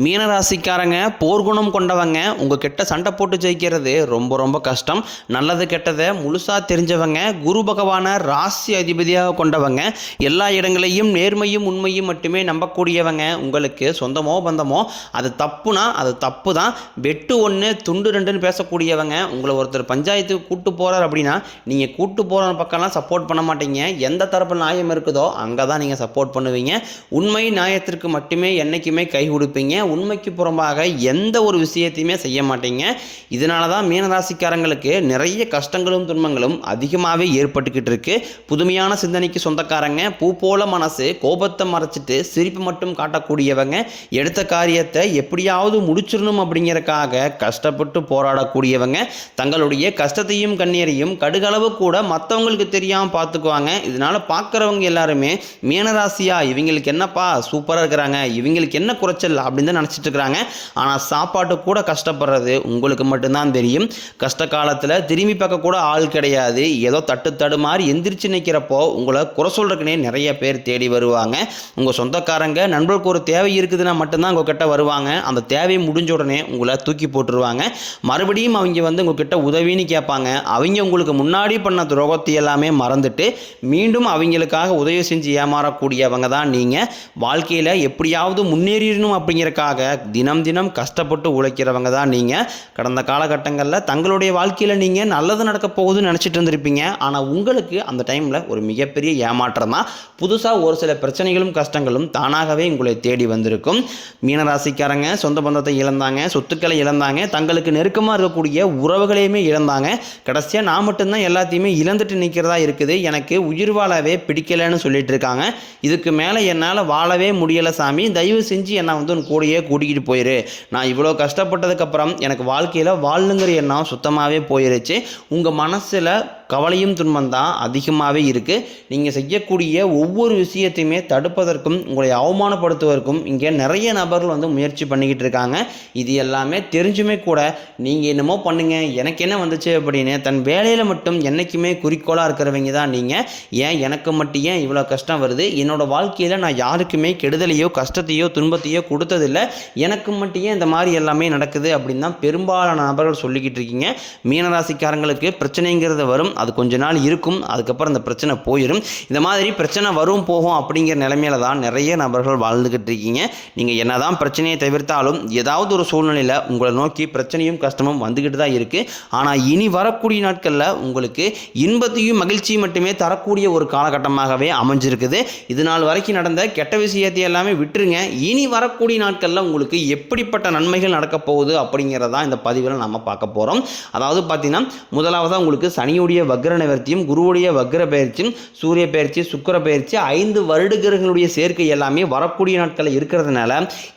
மீனராசிக்காரங்க போர்க்குணம் கொண்டவங்க. உங்ககிட்ட சண்டை போட்டு ஜெயிக்கிறது ரொம்ப ரொம்ப கஷ்டம். நல்லது கெட்டதை முழுசாக தெரிஞ்சவங்க. குரு பகவானை ராசி அதிபதியாக கொண்டவங்க. எல்லா இடங்களையும் நேர்மையும் உண்மையும் மட்டுமே நம்பக்கூடியவங்க. உங்களுக்கு சொந்தமோ பந்தமோ அது தப்புனா அது தப்பு தான். வெட்டு ஒன்று துண்டு ரெண்டுன்னு பேசக்கூடியவங்க. உங்களை ஒருத்தர் பஞ்சாயத்துக்கு கூட்டு போகிறார் அப்படின்னா நீங்கள் கூட்டு போகிற பக்கம்லாம் சப்போர்ட் பண்ண மாட்டீங்க. எந்த தரப்பு நியாயம் இருக்குதோ அங்கே தான் நீங்கள் சப்போர்ட் பண்ணுவீங்க. உண்மை நியாயத்திற்கு மட்டுமே என்றைக்குமே கை கொடுப்பீங்க. உண்மைக்கு புறம்பாக எந்த ஒரு விஷயத்தையுமே செய்ய மாட்டீங்க. இதனால தான் மீனராசிக்காரங்களுக்கு நிறைய கஷ்டங்களும் துன்பங்களும் அதிகமாகவே ஏற்பட்டுக்கிட்டு இருக்கு. புதுமையான சிந்தனைக்கு சொந்தக்காரங்க. பூ போல மனசு, கோபத்தை மறைச்சிட்டு சிரிப்பு மட்டும் காட்டக்கூடியவங்க. எடுத்த காரியத்தை எப்படியாவது முடிச்சிடணும் அப்படிங்கிறக்காக கஷ்டப்பட்டு போராடக்கூடியவங்க. தங்களுடைய கஷ்டத்தையும் கண்ணீரையும் கடுகளவு கூட மற்றவங்களுக்கு தெரியாமல் பார்த்துக்குவாங்க. இதனால பார்க்குறவங்க எல்லாருமே மீனராசியா இவங்களுக்கு என்னப்பா சூப்பராக இருக்கிறாங்க, இவங்களுக்கு என்ன குறைச்சல் அப்படின்னு நினச்சிட்டு இருக்கிறாங்க. ஆனால் சாப்பாட்டு கூட கஷ்டப்படுறது உங்களுக்கு மட்டும்தான் தெரியும். கஷ்ட காலத்தில் திரும்பி பார்க்க கூட ஆள் கிடையாது. ஏதோ தட்டு மாதிரி எந்திரிச்சு நிற்கிறப்போ உங்களை குறை சொல்றதுக்குனே நிறைய பேர் தேடி வருவாங்க. உங்கள் சொந்தக்காரங்க நண்பர்களுக்கு ஒரு தேவை இருக்குதுன்னா மட்டும்தான் உங்ககிட்ட வருவாங்க. அந்த தேவை முடிஞ்ச உடனே உங்களை தூக்கி போட்டுருவாங்க. மறுபடியும் அவங்க வந்து உங்ககிட்ட உதவின்னு கேட்பாங்க. அவங்க உங்களுக்கு முன்னாடி பண்ண துரோகத்தை எல்லாமே மறந்துட்டு மீண்டும் அவங்களுக்காக உதவி செஞ்சு ஏமாறக்கூடியவங்க தான் நீங்கள். வாழ்க்கையில் எப்படியாவது முன்னேறிடணும் அப்படிங்கிறக்காக தினம் தினம் கஷ்டப்பட்டு உழைக்கிறவங்க தான் நீங்கள். கடந்த காலகட்டங்களில் தங்களுடைய வாழ்க்கையில் நீங்கள் நல்லது நடக்க போகுதுன்னு நினச்சிட்டு இருந்திருப்பீங்க. ஆனால் உங்களுக்கு அந்த டைமில் ஒரு மிகப்பெரிய ஏமாற்றம் தான். புதுசாக ஒரு சில பிரச்சனைகளும் கஷ்டங்களும் தானாகவே உங்களை தேடி வந்திருக்கும். மீனராசிக்காரங்க சொந்த பந்தத்தை இழந்தாங்க, சொத்துக்களை இழந்தாங்க, தங்களுக்கு நெருக்கமாக இருக்கக்கூடிய உறவுகளையுமே இழந்தாங்க. கடைசியாக நான் மட்டும்தான் எல்லாத்தையுமே இழந்துட்டு நிற்கிறதா இருக்குது, எனக்கு உயிர் வாழவே பிடிக்கலைன்னு சொல்லிட்டு இருக்காங்க. இதுக்கு மேலே என்னால் வாழவே முடியலை சாமி, தயவு செஞ்சு என்னை வந்து கூடயே கூட்டிக்கிட்டு போயிரு. நான் இவ்வளோ கஷ்டப்பட்டதுக்கப்புறம் எனக்கு வாழ்க்கையில் வாழணுங்கிற எண்ணம் சுத்தமாகவே போயிருச்சு. உங்கள் மனசில் கவலையும் துன்பம் தான் அதிகமாகவே இருக்குது. நீங்கள் செய்யக்கூடிய ஒவ்வொரு விஷயத்தையுமே தடுப்பதற்கும் உங்களை அவமானப்படுத்துவதற்கும் இங்கே நிறைய நபர்கள் வந்து முயற்சி பண்ணிக்கிட்டு இருக்காங்க. இது எல்லாமே தெரிஞ்சுமே கூட நீங்கள் என்னமோ பண்ணுங்க எனக்கு என்ன வந்துச்சு அப்படின்னு தன் வேலையில் மட்டும் என்றைக்குமே குறிக்கோளாக இருக்கிறவங்க தான் நீங்கள். ஏன் எனக்கு மட்டும் ஏன் இவ்வளோ கஷ்டம் வருது, என்னோடய வாழ்க்கையில் நான் யாருக்குமே கெடுதலையோ கஷ்டத்தையோ துன்பத்தையோ கொடுத்ததில்லை, எனக்கு மட்டும் ஏன் இந்த மாதிரி எல்லாமே நடக்குது அப்படின்னு தான் பெரும்பாலான நபர்கள் சொல்லிக்கிட்டு இருக்கீங்க. மீனராசிக்காரங்களுக்கு பிரச்சனைங்கிறது வரும், அது கொஞ்ச நாள் இருக்கும், அதுக்கப்புறம் இந்த பிரச்சனை போயிடும். இந்த மாதிரி பிரச்சனை வரும் போகும் அப்படிங்கிற நிலைமையில தான் நிறைய நபர்கள் வாழ்ந்துக்கிட்டு இருக்கீங்க. நீங்கள் என்னதான் பிரச்சனையை தவிர்த்தாலும் ஏதாவது ஒரு சூழ்நிலையில் உங்களை நோக்கி பிரச்சனையும் கஷ்டமும் வந்துக்கிட்டு தான் இருக்குது. ஆனால் இனி வரக்கூடிய நாட்களில் உங்களுக்கு இன்பத்தையும் மகிழ்ச்சியும் மட்டுமே தரக்கூடிய ஒரு காலகட்டமாகவே அமைஞ்சிருக்குது. இது நாள் வரைக்கும் நடந்த கெட்ட விஷயத்தை எல்லாமே விட்டுருங்க. இனி வரக்கூடிய நாட்களில் உங்களுக்கு எப்படிப்பட்ட நன்மைகள் நடக்க போகுது அப்படிங்கிறதா இந்த பதிவில் நம்ம பார்க்க போகிறோம். அதாவது பார்த்தீங்கன்னா முதலாவதாக உங்களுக்கு சனியுடைய வக்ர நிவர்த்தியும் குருவுடைய வக்ர பயிற்சியும் சூரிய பயிற்சி சுக்கிர பயிற்சி 5 வருட கிரகங்களுடைய சேர்க்கை எல்லாமே வரக்கூடிய நாட்களில் இருக்கிறதுனால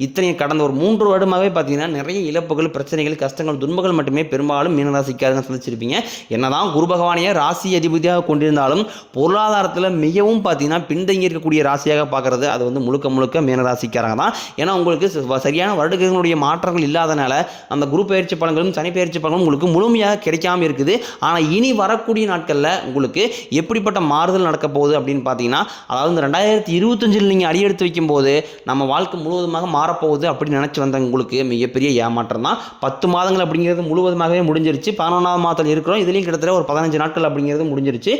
இத்தனை கடந்த ஒரு 3 வருடமாகவே பார்த்தீங்கன்னா நிறைய இழப்புகள் பிரச்சனைகள் கஷ்டங்கள் துன்பங்கள் மட்டுமே பெரும்பாலும் மீனராசிக்காரங்க சந்திச்சிருப்பீங்க. என்னதான் குரு பகவானையே ராசி அதிபதியாக கொண்டிருந்தாலும் பொருளாதாரத்தில் மிகவும் பார்த்தீங்கன்னா பின்தங்கி இருக்கக்கூடிய ராசியாக பார்க்கறது அது வந்து முழுக்க முழுக்க மீனராசிக்காரங்க தான். ஏன்னா உங்களுக்கு சரியான வருட கிரகங்களுடைய மாற்றங்கள் இல்லாதனால அந்த குரு பயிற்சி பலன்களும் சனி பயிற்சி பலன்களும் உங்களுக்கு முழுமையாக கிடைக்காம இருக்குது. ஆனால் இனி வரக்கூடிய நாட்களில் உங்களுக்கு எப்படிப்பட்ட மாறுதல் நடக்க போகுது அப்படின்னு பார்த்தீங்கன்னா அதாவது இந்த 2025 நீங்கள் அடியெடுத்து வைக்கும்போது நம்ம வாழ்க்கை முழுவதுமாக மாறப்போகுது அப்படின்னு நினச்சி வந்தவங்க உங்களுக்கு மிகப்பெரிய ஏமாற்றம் தான். 10 மாதங்கள் அப்படிங்கிறது முழுவதுமாகவே முடிஞ்சிருச்சு. 11ஆம் மாதத்தில் இருக்கிறோம், இதுலேயும் கிட்டத்தட்ட ஒரு 15 நாட்கள் அப்படிங்கிறது முடிஞ்சிருச்சு.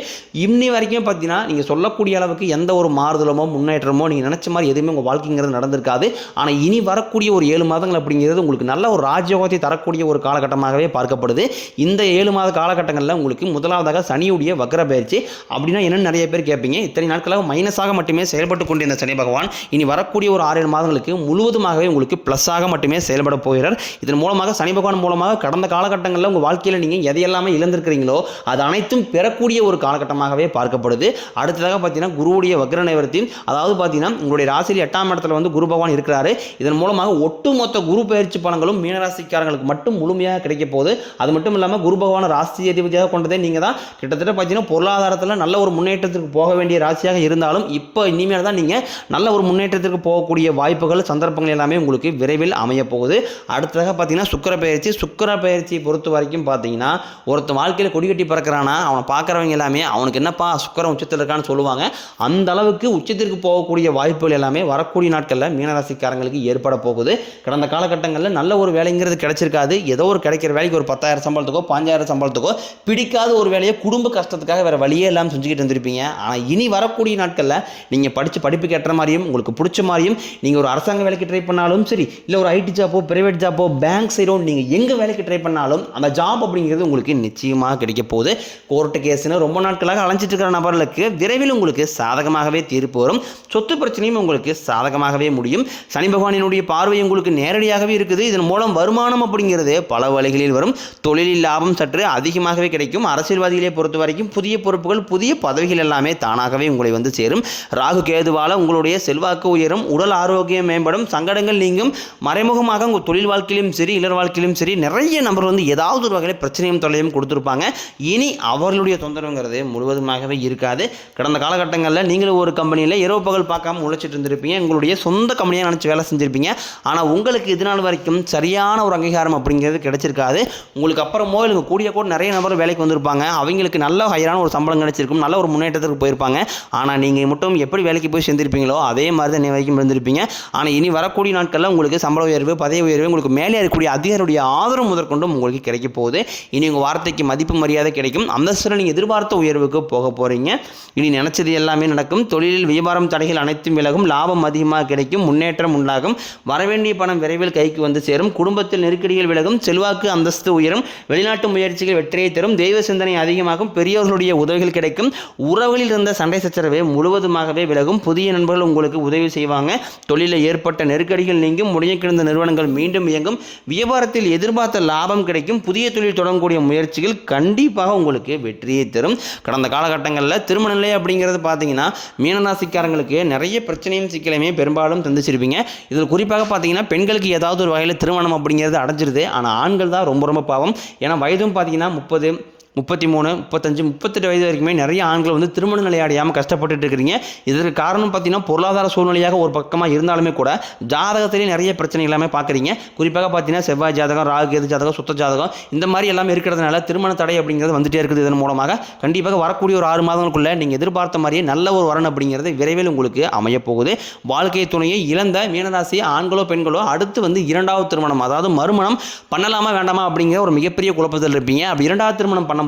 இன்னி வரைக்கும் பார்த்தீங்கன்னா நீங்கள் சொல்லக்கூடிய அளவுக்கு எந்த ஒரு மாறுதலமோ முன்னேற்றமோ நீங்கள் நினச்ச மாதிரி எதுவுமே உங்கள் வாழ்க்கைங்கிறது நடந்திருக்காது. ஆனால் இனி வரக்கூடிய ஒரு 7 மாதங்கள் அப்படிங்கிறது உங்களுக்கு நல்ல ஒரு ராஜயோகத்தை தரக்கூடிய ஒரு காலகட்டமாகவே பார்க்கப்படுது. இந்த 7 மாத காலகட்டங்களில் உங்களுக்கு முதலாவதாக சனியுடைய வக்ர பயிற்சி அப்படின்னா என்னன்னு நிறைய பேர் கேட்பீங்க. இத்தனை நாட்களாக மைனஸாக மட்டுமே செயல்பட்டு கொண்டிருந்த சனி பகவான் இனி வரக்கூடிய ஒரு 6-7 மாதங்களுக்கு முழுவதுமாகவே உங்களுக்கு ப்ளஸ்ஸாக மட்டுமே செயல்பட போகிறார். இதன் மூலமாக சனி பகவான் மூலமாக கடந்த காலகட்டங்களில் உங்கள் வாழ்க்கையில் நீங்கள் எதையெல்லாமே இழந்திருக்கிறீங்களோ அது அனைத்தும் பெறக்கூடிய ஒரு காலகட்டமாகவே பார்க்கப்படுது. அடுத்ததாக பார்த்தீங்கன்னா குருவுடைய வக்ர நிவர்த்தி, அதாவது பார்த்தீங்கன்னா உங்களுடைய ராசியில் 8ஆம் இடத்துல வந்து குரு பகவான் இருக்கிறாரு. இதன் மூலமாக ஒட்டுமொத்த குரு பயிற்சி பலன்களும் மீனராசிக்காரங்களுக்கு மட்டும் முழுமையாக கிடைக்க போகுது. அது மட்டும் இல்லாமல் குரு பகவான் ராசி அதிபதியாக கொண்டதே நீங்கள் தான். கிட்டத்தட்ட பார்த்தீங்கன்னா பொருளாதாரத்தில் நல்ல ஒரு முன்னேற்றத்திற்கு போக வேண்டிய ராசியாக இருந்தாலும் இப்போ இனிமேல் தான் நீங்கள் நல்ல ஒரு முன்னேற்றத்திற்கு போகக்கூடிய வாய்ப்புகள் சந்தர்ப்பங்கள் எல்லாமே உங்களுக்கு விரைவில் அமைய போகுது. அடுத்ததாக பார்த்தீங்கன்னா சுக்கிர பயிற்சியை பொறுத்த வரைக்கும் பார்த்தீங்கன்னா ஒருத்தன் வாழ்க்கையில் கொடி கட்டி பறக்கிறானா அவனை பார்க்குறவங்க எல்லாமே அவனுக்கு என்னப்பா சுக்கிரன் உச்சத்தில் இருக்கான்னு சொல்லுவாங்க. அந்த அளவுக்கு உச்சத்திற்கு போகக்கூடிய வாய்ப்புகள் எல்லாமே வரக்கூடிய நாட்களில் மீனராசிக்காரங்களுக்கு ஏற்பட போகுது. கடந்த காலகட்டங்களில் நல்ல ஒரு வேலைங்கிறது கிடைச்சிருக்காது. ஏதோ ஒரு கிடைக்கிற வேலைக்கு ஒரு 10,000 சம்பளத்துக்கோ 5,000 சம்பளத்துக்கோ பிடிக்காத ஒரு வேலையை குடும்ப கஷ்டத்துக்காக வேறு வழியே இல்லாமல் செஞ்சுக்கிட்டு இருந்திருப்பீங்க. ஆனால் இனி வரக்கூடிய நாட்களில் நீங்கள் படிப்புக்கு ஏற்ற மாதிரியும் உங்களுக்கு பிடிச்ச மாதிரியும் நீங்கள் ஒரு அரசாங்க வேலைக்கு ட்ரை பண்ணாலும் சரி, இல்லை ஒரு ஐடி ஜாப்போ பிரைவேட் ஜாப்போ பேங்க் சைடோ நீங்கள் எங்கே வேலைக்கு ட்ரை பண்ணாலும் அந்த ஜாப் அப்படிங்கிறது உங்களுக்கு நிச்சயமாக கிடைக்க போகுது. கோர்ட்டு கேஸ்னு ரொம்ப நாட்களாக அலைஞ்சிட்டு இருக்கிற நபர்களுக்கு விரைவில் உங்களுக்கு சாதகமாகவே தீர்ப்பு வரும். சொத்து பிரச்சனையும் உங்களுக்கு சாதகமாகவே முடியும். சனி பகவானினுடைய பார்வை உங்களுக்கு நேரடியாகவே இருக்குது. இதன் மூலம் வருமானம் அப்படிங்கிறது பல வழிகளில் வரும். தொழிலில் லாபம் சற்று அதிகமாகவே கிடைக்கும். அரசியல்வாதிகளை பொறுத்த வரைக்கும் புதிய பொறுப்புகள் புதிய பதவிகள் எல்லாமே தானாகவே உங்களை வந்து சேரும். ராகு கேதுவால உங்களுடைய செல்வாக்கு உயரும். உடல் ஆரோக்கியம் மேம்படும். சங்கடங்கள் நீங்கும். மறைமுகமாக உங்கள் தொழில் வாழ்க்கையிலும் சரி இளர் வாழ்க்கையிலும் சரி நிறைய நபர் வந்து ஏதாவது ஒரு வகையில் பிரச்சனையும் தொல்லையும் கொடுத்துருப்பாங்க. இனி அவர்களுடைய தொந்தரவுங்கிறது முழுவதுமாகவே இருக்காது. கடந்த காலகட்டங்களில் நீங்களும் ஒரு கம்பெனியில் இரவு பகல் பார்க்காம உழைச்சிட்டு இருந்திருப்பீங்க. உங்களுடைய சொந்த கம்பெனியாக நினச்சி வேலை செஞ்சுருப்பீங்க. ஆனால் உங்களுக்கு இது நாள் வரைக்கும் சரியான ஒரு அங்கீகாரம் அப்படிங்கிறது கிடைச்சிருக்காது. உங்களுக்கு அப்புறமோ இல்லை கூடிய கூட நிறைய நபர் வேலைக்கு வந்திருப்பாங்க. அவங்களுக்கு நல்ல ஹையரான ஒரு சம்பளம் கிடைச்சிருக்கும். நல்ல ஒரு முன்னேற்றத்துக்கு போயிருப்பாங்க. ஆனால் நீங்கள் மட்டும் எப்படி வேலைக்கு போய் சேர்ந்திருப்பீங்களோ அதே மாதிரி தான் வரைக்கும் இருந்திருப்பீங்க. ஆனால் இனி வரக்கூடிய நாட்களில் உங்களுக்கு சம்பள உயர்வு பதவி உயர்வு உங்களுக்கு மேலே இருக்கக்கூடிய அதிகாரியுடைய ஆதரவு முதற்கொண்டும் உங்களுக்கு கிடைக்க போகுது. இனி உங்கள் வார்த்தைக்கு மதிப்பு மரியாதை கிடைக்கும். அந்தஸ்தில் நீங்கள் எதிர்பார்த்த உயர்வுக்கு போக போகிறீங்க. இனி நினைச்சது எல்லாமே நடக்கும். தொழிலில் வியாபாரம் தடைகள் அனைத்தும் விலகும். லாபம் அதிகமாக கிடைக்கும். முன்னேற்றம் உண்டாகும். வரவேண்டிய பணம் விரைவில் கைக்கு வந்து சேரும். குடும்பத்தில் நெருக்கடிகள் விலகும். செல்வாக்கு அந்தஸ்து உயரும். வெளிநாட்டு முயற்சிகள் வெற்றியை தரும். தெய்வ சிந்தனை அதிகமாகும். பெரியவர்களுடைய உதவிகள் கிடைக்கும். உறவுகளில் இருந்த சண்டை சச்சரவை முழுவதுமாகவே விலகும். புதிய நண்பர்கள் உங்களுக்கு உதவி செய்வாங்க. தொழிலில் ஏற்பட்ட நெருக்கடிகள் நீங்கும். முடிய கிடந்த நிறுவனங்கள் மீண்டும் இயங்கும். வியாபாரத்தில் எதிர்பார்த்த லாபம் கிடைக்கும். புதிய தொழில் தொடங்கக்கூடிய முயற்சிகள் கண்டிப்பாக உங்களுக்கு வெற்றியை தரும். கடந்த காலகட்டங்களில் திருமண நிலை அப்படிங்கிறது பார்த்தீங்கன்னா மீனராசிக்காரங்களுக்கு நிறைய பிரச்சனையும் சிக்கலையுமே பெரும்பாலும் தந்துச்சிருப்பீங்க. இதில் குறிப்பாக பார்த்தீங்கன்னா பெண்களுக்கு ஏதாவது ஒரு வகையில் திருமணம் அப்படிங்கிறது அடைஞ்சிருது. ஆனால் ஆண்கள் தான் ரொம்ப ரொம்ப பாவம். ஏன்னா வயதும் பார்த்தீங்கன்னா 30 33 35 38 வயது வரைக்குமே நிறைய ஆண்கள் வந்து திருமண நிலை அடையாமல் கஷ்டப்பட்டுட்டு இருக்கிறீங்க. இதற்கு காரணம் பார்த்தீங்கன்னா பொருளாதார சூழ்நிலையாக ஒரு பக்கமாக இருந்தாலுமே கூட ஜாதகத்திலேயே நிறைய பிரச்சனை எல்லாமே பார்க்குறீங்க. குறிப்பாக பார்த்தீங்கன்னா செவ்வாய் ஜாதகம் ராகு கேது ஜாதகம் சுத்த ஜாதகம் இந்த மாதிரி எல்லாமே இருக்கிறதுனால திருமண தடை அப்படிங்கிறது வந்துட்டே இருக்குது. இதன் மூலமாக கண்டிப்பாக வரக்கூடிய ஒரு 6 மாதங்களுக்குள்ளே நீங்கள் எதிர்பார்த்த மாதிரியே நல்ல ஒரு வரன் அப்படிங்கிறது விரைவில் உங்களுக்கு அமையப்போகுது. வாழ்க்கை துணையை இழந்த மீனராசி ஆண்களோ பெண்களோ அடுத்து வந்து இரண்டாவது திருமணம் அதாவது மறுமணம் பண்ணலாமா வேண்டாமா அப்படிங்கிற ஒரு மிகப்பெரிய குழப்பத்தில் இருப்பீங்க. அப்படி இரண்டாவது திருமணம் பண்ணும்போது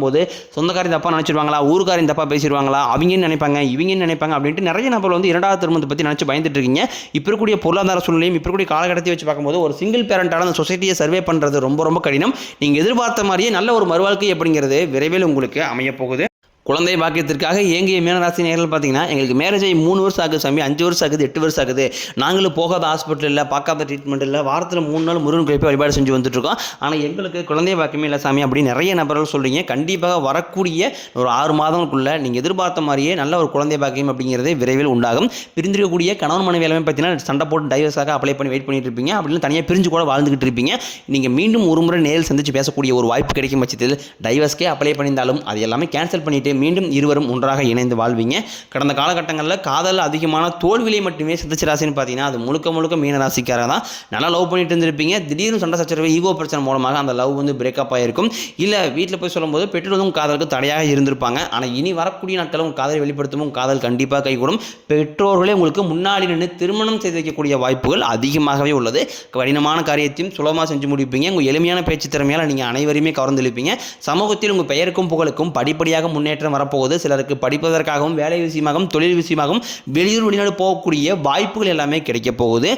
சொந்தக்காரி தப்பா நினைச்சிருவாங்களா ஊருக்காரின் தப்பா பேசிடுவாங்களா அவங்க நினைப்பாங்க இவங்க நினைப்பாங்க அப்படின்ட்டு நிறைய நபர் வந்து இரண்டாவது திருமணத்தை பற்றி நினச்சி பயந்துட்டு இருக்கீங்க. இப்போ இருக்கக்கூடிய பொருளாதார சூழ்நிலையும் இப்போ இருக்கக்கூடிய காலகட்டத்தை வச்சு பார்க்கும்போது ஒரு சிங்கிள் பேரண்டான அந்த சொசைட்டியை சர்வே பண்ணுறது ரொம்ப ரொம்ப கடினம். நீங்கள் எதிர்பார்த்த மாதிரியே நல்ல ஒரு மறுவாழ்க்கை அப்படிங்கிறது விரைவில் உங்களுக்கு அமையப்போகுது. குழந்தை பாக்கியத்திற்காக ஏங்கிய மீனராசி நேர்கள் பார்த்தீங்கன்னா எங்களுக்கு மேரேஜ் ஆகி 3 வருஷம் ஆகுது சாமி 5 வருஷம் ஆகுது 8 வருஷம் ஆகுது நாங்களும் போகாத ஹாஸ்பிட்டல் இல்லை பார்க்காத ட்ரீட்மெண்ட் இல்லை வாரத்தில் 3 நாள் முருகன் கோயில் போய் வழிபாடு செஞ்சு வந்துட்டுருக்கோம். ஆனால் எங்களுக்கு குழந்தை பாக்கியமே இல்லை சாமி அப்படி நிறைய நபர்கள் சொல்கிறீங்க. கண்டிப்பாக வரக்கூடிய ஒரு 6 மாதங்களுக்குள்ளே நீங்கள் எதிர்பார்த்த மாதிரியே நல்ல ஒரு குழந்தை பாக்கியம் அப்படிங்கிறதே விரைவில் உண்டாகும். பிரிந்திருக்கக்கூடிய கணவன் மனைவி எல்லாமே பார்த்தீங்கன்னா சண்டை போட்டு டைவர்ஸாக அப்ளை பண்ணி வெயிட் பண்ணிட்டு இருப்பீங்க. அப்படின்னு தனியாக பிரிஞ்சு கூட வாழ்ந்துகிட்டு இருப்பீங்க. நீங்கள் மீண்டும் ஒரு முறை நேரில் சந்தித்து பேசக்கூடிய ஒரு வாய்ப்பு கிடைக்கும் பட்சத்தில் டைவர்ஸ்க்கே அப்ளை பண்ணியிருந்தாலும் அது எல்லாமே கேன்சல் பண்ணிவிட்டு மீண்டும் இருவரும் ஒன்றாக இணைந்து வாழ்வீங்க. கடந்த காலகட்டங்களில் காதல் அதிகமான தோல்வியை மட்டுமே சந்திச்ச ராசின்னு பார்த்தீங்கன்னா அது முழுக்க மீனராசிக்காரங்க தான். நல்லா லவ் பண்ணிட்டு இருந்திருப்பீங்க. திடீர்னு சண்டை சச்சரவு ஈகோ பிரச்சனை மூலமாக அந்த லவ் வந்து பிரேக்கப் ஆகிருக்கும். இல்லை வீட்டில் போய் சொல்லும்போது பெற்றோரும் காதலுக்கு தடையாக இருந்திருப்பாங்க. ஆனால் இனி வரக்கூடிய நாட்களும் உங்கள் காதலை வெளிப்படுத்தவும் காதல் கண்டிப்பாக கைகூடும். பெற்றோர்களே உங்களுக்கு முன்னாடி நின்று திருமணம் செய்து வைக்கக்கூடிய வாய்ப்புகள் அதிகமாகவே உள்ளது. கடினமான காரியத்தையும் சுலபமாக செஞ்சு முடிப்பீங்க. உங்கள் எளிமையான பேச்சு திறமையால் நீங்கள் அனைவருமே கவர்ந்தெழுப்பீங்க. சமூகத்தில் உங்கள் பெயருக்கும் புகழுக்கும் படிப்படியாக முன்னேற்றம் வரப்போகுது. சிலருக்கு படிப்பதற்காகவும் வேலை விஷயமாகவும் தொழில் விஷயமாகவும் வெளிநாடு போகக்கூடிய வாய்ப்புகள் எல்லாமே கிடைக்க போகுது.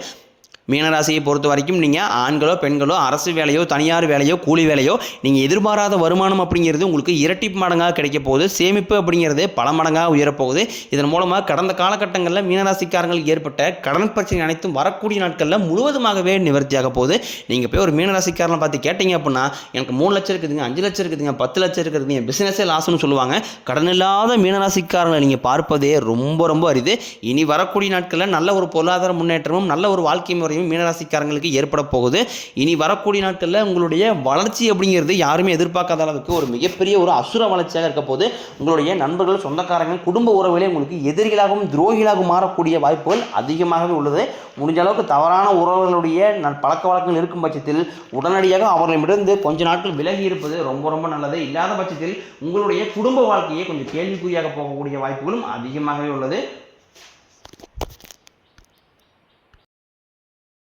மீனராசியை பொறுத்த வரைக்கும் நீங்கள் ஆண்களோ பெண்களோ அரசு வேலையோ தனியார் வேலையோ கூலி வேலையோ நீங்கள் எதிர்பாராத வருமானம் அப்படிங்கிறது உங்களுக்கு இரட்டிப்பு மடங்காக கிடைக்க போகுது. சேமிப்பு அப்படிங்கிறது பல மடங்காக உயரப்போகுது. இதன் மூலமாக கடந்த காலகட்டங்களில் மீனராசிக்காரங்களுக்கு ஏற்பட்ட கடன் பிரச்சனை அனைத்தும் வரக்கூடிய நாட்களில் முழுவதுமாகவே நிவர்த்தியாக போகுது. நீங்கள் போய் ஒரு மீனராசிக்காரனை பார்த்து கேட்டீங்க அப்படின்னா எனக்கு 3 லட்சம் இருக்குதுங்க 5 லட்சம் இருக்குதுங்க 10 லட்சம் இருக்குதுங்க பிஸ்னஸே லாஸ்ன்னு சொல்லுவாங்க. கடன் இல்லாத மீனராசிக்காரங்களை நீங்கள் பார்ப்பதே ரொம்ப அரிது. இனி வரக்கூடிய நாட்களில் நல்ல ஒரு பொருளாதார முன்னேற்றமும் நல்ல ஒரு வாழ்க்கை முறையும் மாற்றத்தையும் மீனராசிக்காரங்களுக்கு ஏற்பட போகுது. இனி வரக்கூடிய நாட்களில் உங்களுடைய வளர்ச்சி அப்படிங்கிறது யாருமே எதிர்பார்க்காத அளவுக்கு ஒரு மிகப்பெரிய ஒரு அசுர வளர்ச்சியாக இருக்க போது. உங்களுடைய நண்பர்கள், சொந்தக்காரங்க, குடும்ப உறவுகளே உங்களுக்கு எதிரிகளாகவும் துரோகிகளாகவும் மாறக்கூடிய வாய்ப்புகள் அதிகமாகவே உள்ளது. முடிஞ்ச அளவுக்கு தவறான உறவுகளுடைய பழக்க வழக்கங்கள் இருக்கும் பட்சத்தில் உடனடியாக அவர்களிடமிருந்து கொஞ்ச நாட்கள் விலகி இருப்பது ரொம்ப ரொம்ப நல்லது. இல்லாத பட்சத்தில் உங்களுடைய குடும்ப வாழ்க்கையை கொஞ்சம் கேள்விக்குறியாக போகக்கூடிய வாய்ப்புகளும் அதிகமாகவே உள்ளது.